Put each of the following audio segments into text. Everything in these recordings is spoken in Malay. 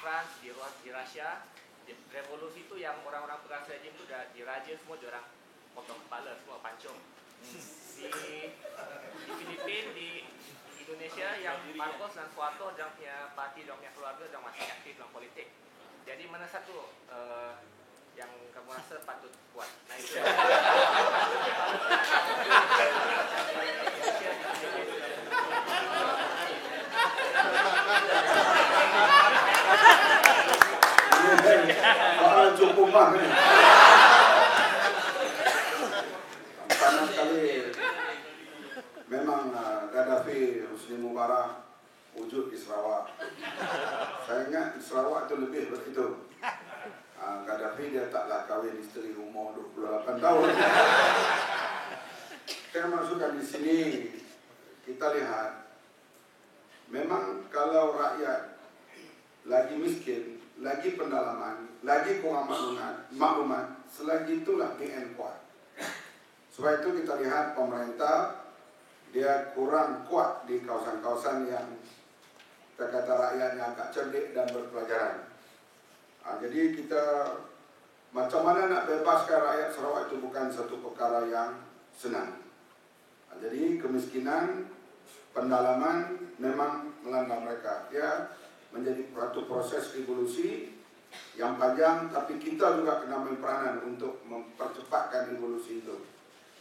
France, di Rusia, di revolusi itu yang orang-orang bekas rejim itu udah diraja semua, diorang potong kepala semua, pancung. Di Filipina, di Indonesia yang Marcos dan Suharto dan punya parti dan punya keluarga dan masih aktif dalam politik. Jadi mana satu yang kamu rasa patut buat? Nah itu. Soal cukup mah ni. Panas sekali. Memang Gaddafi Husni Mubarak wujud di Sarawak. Saya ingat di Sarawak itu lebih begitu. Gaddafi dia taklah kahwin isteri umur 28 tahun. Saya masukkan di sini, kita lihat memang kalau rakyat lagi miskin, lagi pendalaman, lagi kurang maklumat, selagi itulah BN kuat. Sebab itu kita lihat pemerintah dia kurang kuat di kawasan-kawasan yang kita kata rakyatnya agak cerdik dan berpelajaran. Jadi kita macam mana nak bebaskan rakyat Sarawak itu bukan satu perkara yang senang. Jadi kemiskinan, pendalaman memang melanda mereka. Ya, menjadi suatu proses evolusi yang panjang, tapi kita juga kena ambil peranan untuk mempercepatkan evolusi itu,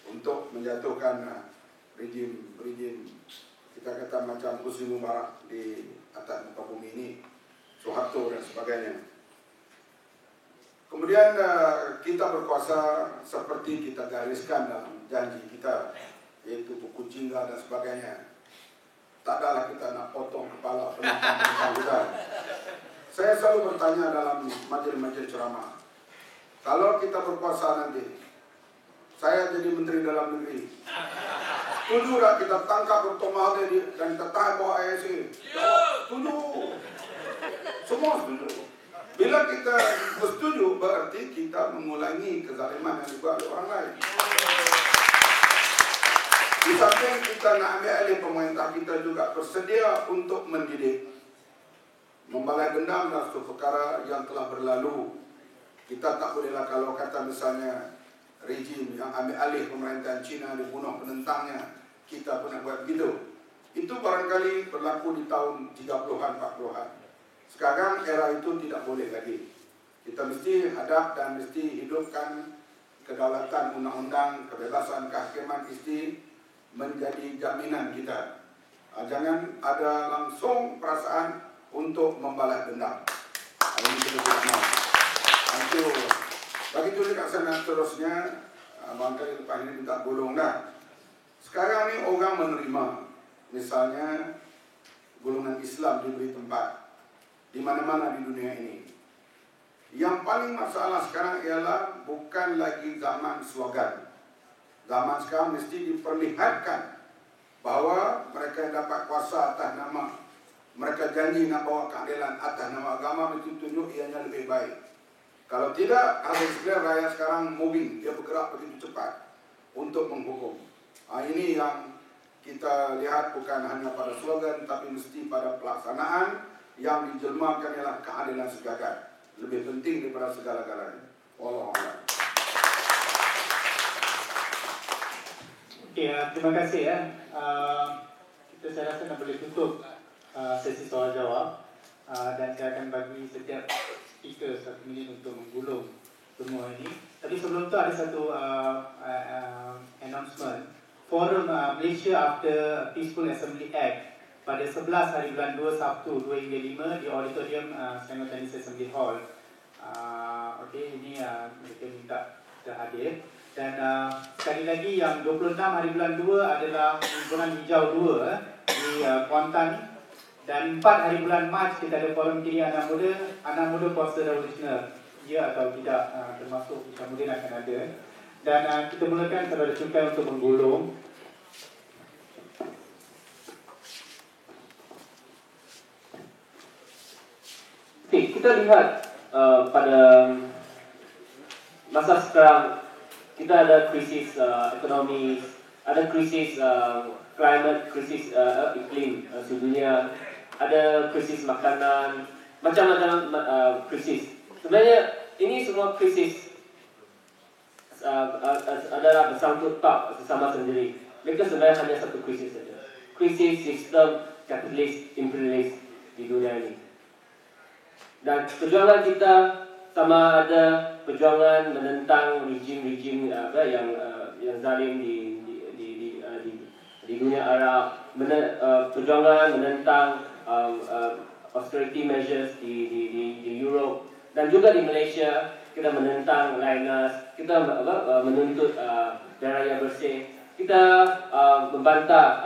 untuk menjatuhkan rejim kita kata macam Husni Mubarak di atas muka bumi ini, Suharto dan sebagainya. Kemudian kita berkuasa seperti kita gariskan dalam janji kita, yaitu buku jingga dan sebagainya. Tak adalah kita nak potong kepala penumpang kita. Saya selalu bertanya dalam majlis-majlis ceramah, kalau kita berkuasa nanti, saya jadi Menteri Dalam Negeri, setuju tak kita tangkap Dr. Mahathir dan kita tahan bawa ISA? Setuju. Semua setuju. Bila kita bersetuju, berarti kita mengulangi kezaliman yang dibuat oleh orang lain. Di samping kita nak ambil alih pemerintah, kita juga bersedia untuk mendidik. Membalas dendam adalah satu perkara yang telah berlalu. Kita tak bolehlah kalau kata misalnya rejim yang ambil alih pemerintahan China dibunuh penentangnya, kita pun nak buat begitu. Itu barangkali berlaku di tahun 30-an, 40-an. Sekarang era itu tidak boleh lagi. Kita mesti hadap dan mesti hidupkan kedaulatan undang-undang, kebebasan kehakiman mesti menjadi jaminan kita. Jangan ada langsung perasaan untuk membalas dendam. Ini kita tidak. Itu bagi itu dekat sana terusnya, barangkali lepas ini minta golong dah. Sekarang ni orang menerima, misalnya golongan Islam diberi tempat di mana-mana di dunia ini. Yang paling masalah sekarang ialah bukan lagi zaman slogan. Zaman sekarang mesti diperlihatkan bahawa mereka yang dapat kuasa atas nama, mereka janji nak bawa keadilan atas nama agama, mesti tunjuk ianya lebih baik. Kalau tidak, habis rakyat sekarang moving, dia bergerak begitu cepat untuk menghukum. Ini yang kita lihat bukan hanya pada slogan, tapi mesti pada pelaksanaan yang dijelmakan ialah keadilan sejagat. Lebih penting daripada segala-galanya. Wallahualam. Okey, terima kasih ya. Saya rasa nak boleh tutup sesi soal jawab dan saya akan bagi setiap speaker 1 minit untuk menggulung semua ini. Tapi sebelum tu ada satu announcement. Forum Malaysia After Peaceful Assembly Act pada 11 hari bulan 2 Sabtu 2 hingga 5 di auditorium Selangor Tennis Assembly Hall. Okey, ini mereka minta kita hadir. Dan sekali lagi yang 26 hari bulan 2 adalah himpunan hijau 2 di Kuantan. Dan 4 hari bulan Mac kita ada forum kiri anak muda kuasa revolusioner. Ya atau tidak, termasuk kemudian akan ada. Dan kita mulakan saudara Cukai untuk menggulung. Okay, kita lihat pada masa sekarang kita ada krisis ekonomi, ada krisis climate, krisis iklim sedunia, ada krisis makanan, macam-macam krisis. Sebenarnya ini semua krisis adalah bersangkut pak sesama sendiri. Mereka sebenarnya hanya satu krisis saja. Krisis sistem kapitalis imperialis di dunia ini. Dan perjuangan kita sama ada perjuangan menentang rejim-rejim yang zalim di dunia Arab, perjuangan menentang austerity measures di Europe, dan juga di Malaysia kita menentang Lainas, kita menuntut raya bersih, kita membantah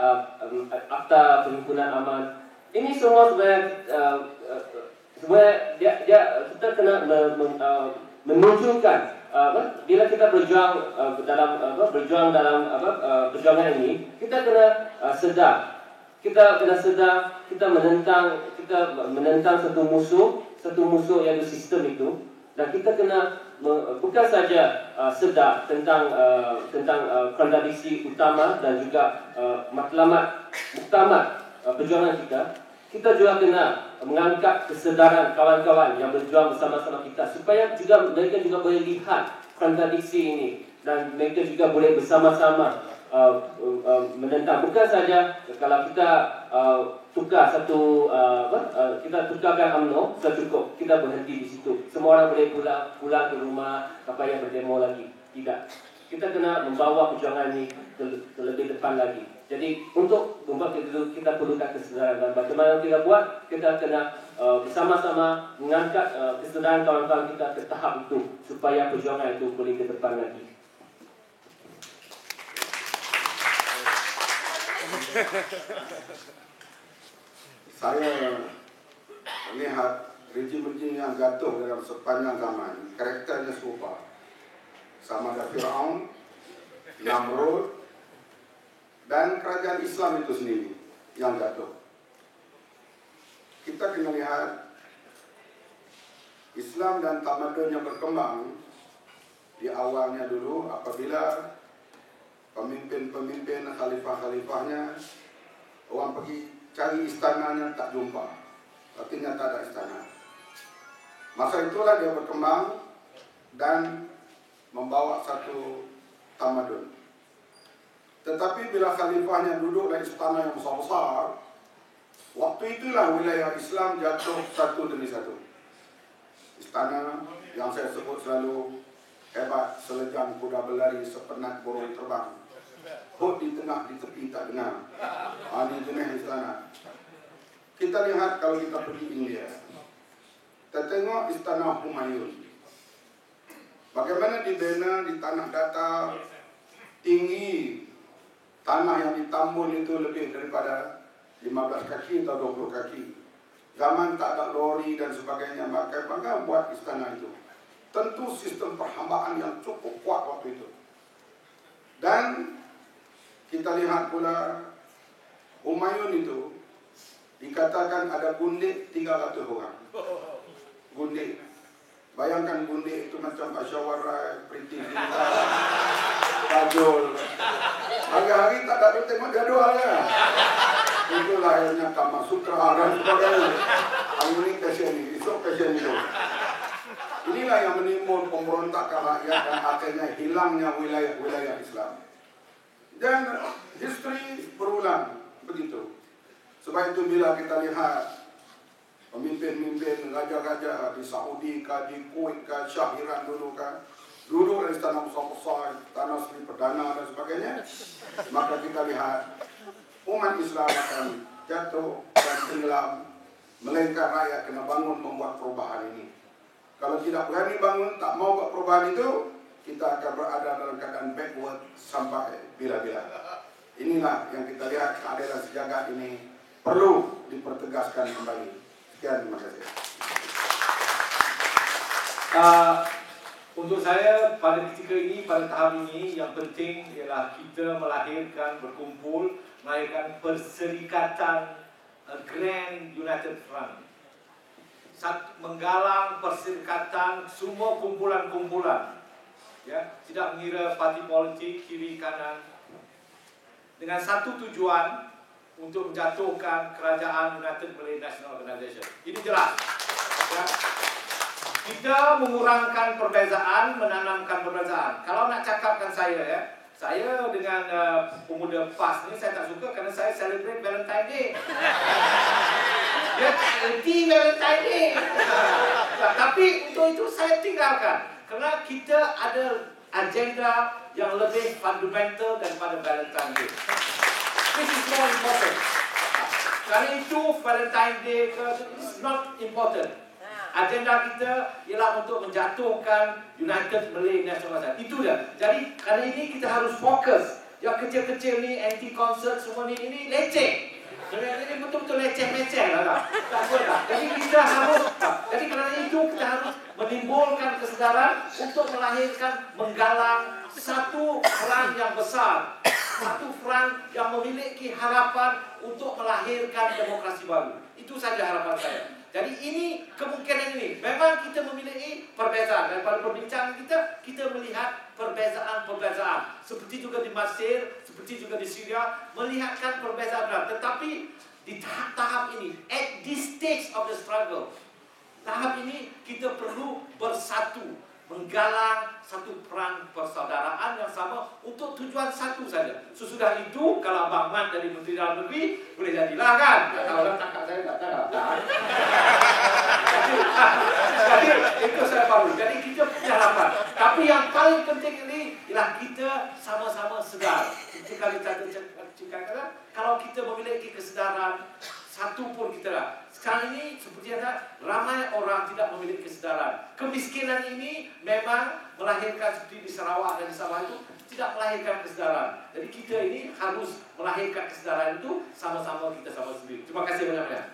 Akta Perhimpunan Aman. Ini semua sebenarnya kita kena menunjukkan bila kita berjuang dalam perjuangan ini, kita kena sedar. Kita menentang satu musuh yang sistem itu, dan kita kena bukan saja sedar tentang kontradiksi utama dan juga matlamat perjuangan kita juga kena mengangkat kesedaran kawan-kawan yang berjuang bersama-sama kita, supaya juga mereka juga boleh lihat kontradiksi ini dan mereka juga boleh bersama-sama menentang. Bukan saja kalau kita tukar kita tukarkan UMNO secukup, kita berhenti di situ. Semua orang boleh pulang ke rumah, tak payah berdemo lagi. Tidak. Kita kena membawa perjuangan ini ke lebih depan lagi. Jadi untuk membuat itu kita perlukan kesedaran, dan bagaimana kita buat, kita kena bersama-sama mengangkat kesedaran kawan-kawan kita ke tahap itu, supaya perjuangan itu boleh ke depan lagi. Saya melihat rejim-rejim yang jatuh dalam sepanjang zaman, karakternya serupa. Sama ada Firaun, Namrud, dan kerajaan Islam itu sendiri yang jatuh. Kita kena lihat Islam dan tamadun yang berkembang di awalnya dulu, apabila pemimpin-pemimpin, khalifah-khalifahnya, orang pergi cari istananya tak jumpa, artinya tak ada istana. Masa itulah dia berkembang dan membawa satu tamadun. Tetapi bila khalifahnya duduk di istana yang besar-besar, waktu itulah wilayah Islam jatuh satu demi satu. Istana yang saya sebut selalu hebat, selejang kuda berlari, sepenat burung terbang. Hut di tengah, di tepi tak dengar. Ini jenis istana. Kita lihat kalau kita pergi India, kita tengok istana Humayun. Bagaimana dibina di tanah datar, tinggi, tanah yang ditambun itu lebih daripada 15 kaki atau 20 kaki. Zaman tak ada lori dan sebagainya, maka bangga buat istana itu. Tentu sistem perhambaan yang cukup kuat waktu itu. Dan kita lihat pula Humayun itu dikatakan ada gundik 300 orang. Gundik. Bayangkan gundik itu macam Asyawara, Priti Zinta, Kajol. Hari-hari tak ada tengok jadual ya. Itu lahirnya Kama Sutra dan sebagainya. Hari ini passion ini, esok passion itu. Inilah yang menimbun pemberontakan rakyat dan akhirnya hilangnya wilayah-wilayah Islam. Dan history berulang begitu. Sebab itu bila kita lihat pemimpin-pemimpin, raja-raja di Saudi kah, di Kuwait kah, Syahiran dulu kah, duduk di istana besar-besar, tanah Sri Perdana dan sebagainya, maka kita lihat umat Islam akan jatuh dan tenggelam, melainkan rakyat kena bangun membuat perubahan ini. Kalau tidak berani bangun, tak mau buat perubahan itu, kita akan berada dalam keadaan backward sampai bila-bila. Inilah yang kita lihat, keadilan sejagat ini perlu dipertegaskan kembali. Sekian, terima kasih. Untuk saya pada ketika ini, pada tahap ini, yang penting ialah kita melahirkan perserikatan Grand United Front. Menggalang perserikatan semua kumpulan-kumpulan, ya, tidak mengira parti politik kiri kanan, dengan satu tujuan, untuk menjatuhkan kerajaan United Malay National Organisation. Ini jelas. Ya. Kita mengurangkan perbezaan, menanamkan perbezaan. Kalau nak cakapkan saya ya, saya dengan pemuda PAS ni saya tak suka kerana saya celebrate Valentine Day. Dia anti Valentine Day. Tapi untuk itu saya tinggalkan. Kerana kita ada agenda yang lebih fundamental daripada Valentine Day. This is more important. Kerana itu Valentine Day is not important. Agenda kita ialah untuk menjatuhkan United Malay National Assembly. Itu dah. Jadi kali ini kita harus fokus. Yang kecil-kecil ni, anti-concert semua ni, ini leceh. Ini betul-betul leceh-leceh lah. Tak apa dah. Jadi kita harus, jadi kerana itu kita harus menimbulkan kesedaran untuk melahirkan, menggalang satu peran yang besar. Satu peran yang memiliki harapan untuk melahirkan demokrasi baru. Itu saja harapan saya. Jadi ini kemungkinan ini. Memang kita memiliki perbezaan. Daripada perbincangan kita melihat perbezaan-perbezaan. Seperti juga di Mesir, seperti juga di Syria, melihatkan perbezaan. Tetapi di tahap ini, at this stage of the struggle, tahap ini kita perlu bersatu, menggalang satu peran persaudaraan yang sama untuk tujuan satu saja. Sesudah itu, kalau Abang Mat dari Menteri Dalam Negeri, boleh jadilah kan? Kalau orang cakap saya tak tahu. Jadi itu saya baru. Jadi kita punya harapan. Tapi yang paling penting ini ialah kita sama-sama sedar. Seperti kali tadi cakap, kalau kita memiliki kesedaran, satu pun kita lah. Sekarang ini seperti ada ramai orang tidak memiliki kesedaran. Kemiskinan ini memang melahirkan seperti di Sarawak dan di Sabah itu tidak melahirkan kesedaran. Jadi kita ini harus melahirkan kesedaran itu sama-sama kita sama sendiri. Terima kasih banyak-banyak.